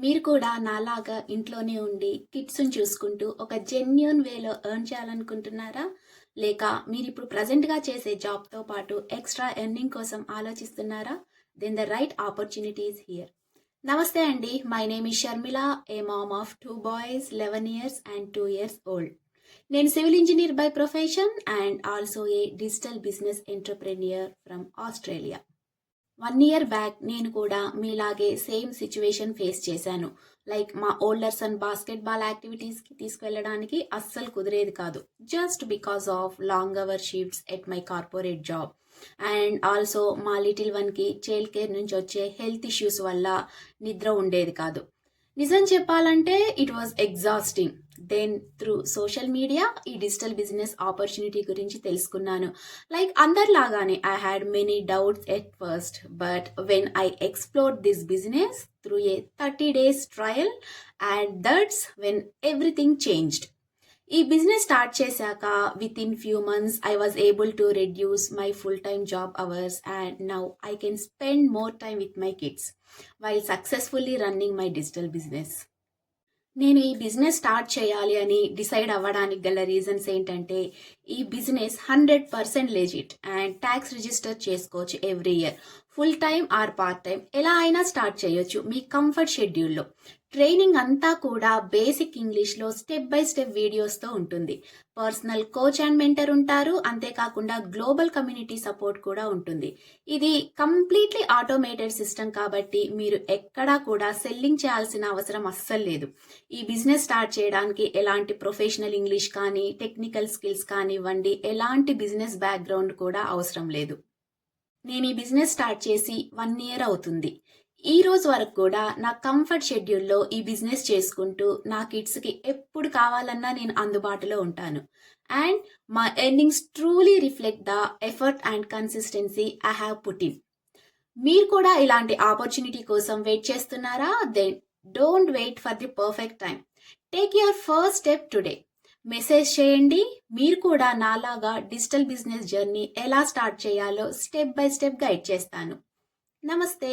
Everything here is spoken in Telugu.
మీరు కూడా నాలాగా ఇంట్లోనే ఉండి కిడ్స్‌ని చూసుకుంటూ ఒక జెన్యూన్ వేలో ఎర్న్ చేయాలనుకుంటున్నారా? లేక మీరిప్పుడు ప్రెజెంట్‌గా చేసే జాబ్‌తో పాటు ఎక్స్‌ట్రా ఎర్నింగ్ కోసం ఆలోచిస్తున్నారా? Then the right opportunity is here. నమస్తే అండి. My name is Sharmila, a mom of 2 boys 11 years and 2 years old. నేను civil engineer by profession and also a digital business entrepreneur from Australia. 1 year back నేను కూడా మీలాగే సేమ్ సిచ్యువేషన్ ఫేస్ చేశాను. లైక్ మా ఓల్డర్ సన్ బాస్కెట్బాల్ యాక్టివిటీస్కి తీసుకువెళ్ళడానికి అస్సలు కుదిరేది కాదు. Just because of long hour shifts at my corporate job. And also మా లిటిల్ వన్కి చైల్డ్ కేర్ నుంచి వచ్చే హెల్త్ ఇష్యూస్ వల్ల నిద్ర ఉండేది కాదు. నిజం చెప్పాలంటే it was exhausting. Then through social media ఈ డిజిటల్ బిజినెస్ ఆపర్చునిటీ గురించి తెలుసుకున్నాను. లైక్ అందరిలాగానే I had many doubts at first, but when I explored this business through a 30 days trial, and that's when everything changed. ఈ బిజినెస్ స్టార్ట్ చేశాక within few months I was able to reduce my full time job hours and now I can spend more time with my kids while successfully running my digital business. నేను ఈ బిజినెస్ స్టార్ట్ చేయాలి అని డిసైడ్ అవ్వడానికి గల రీజన్స్ ఏంటంటే, ఈ business 100% legit and tax register చేసుకోవచ్చు every year. Full time or part time ఎలా అయినా స్టార్ట్ చేయొచ్చు మీ కంఫర్ట్ షెడ్యూల్లో. ట్రైనింగ్ అంతా కూడా బేసిక్ ఇంగ్లీష్లో స్టెప్ బై స్టెప్ వీడియోస్తో ఉంటుంది. పర్సనల్ కోచ్ అండ్ మెంటర్ ఉంటారు. అంతేకాకుండా గ్లోబల్ కమ్యూనిటీ సపోర్ట్ కూడా ఉంటుంది. ఇది కంప్లీట్లీ ఆటోమేటెడ్ సిస్టమ్ కాబట్టి మీరు ఎక్కడా కూడా సెల్లింగ్ చేయాల్సిన అవసరం అస్సలు లేదు. ఈ బిజినెస్ స్టార్ట్ చేయడానికి ఎలాంటి ప్రొఫెషనల్ ఇంగ్లీష్ కానీ, టెక్నికల్ స్కిల్స్ కానివ్వండి, ఎలాంటి బిజినెస్ బ్యాక్గ్రౌండ్ కూడా అవసరం లేదు. నేను ఈ బిజినెస్ స్టార్ట్ చేసి 1 year అవుతుంది. ఈ రోజు వరకు కూడా నా కంఫర్ట్ షెడ్యూల్లో ఈ బిజినెస్ చేసుకుంటూ నా కిడ్స్కి ఎప్పుడు కావాలన్నా నేను అందుబాటులో ఉంటాను. అండ్ మా earnings truly reflect the effort and consistency I have put in. మీరు కూడా ఇలాంటి ఆపర్చునిటీ కోసం వెయిట్ చేస్తున్నారా? Then don't wait for the perfect time. Take your first step today. Message చేయండి. మీరు కూడా నాలాగా డిజిటల్ బిజినెస్ జర్నీ ఎలా స్టార్ట్ చేయాలో స్టెప్ బై స్టెప్ గైడ్ చేస్తాను. నమస్తే.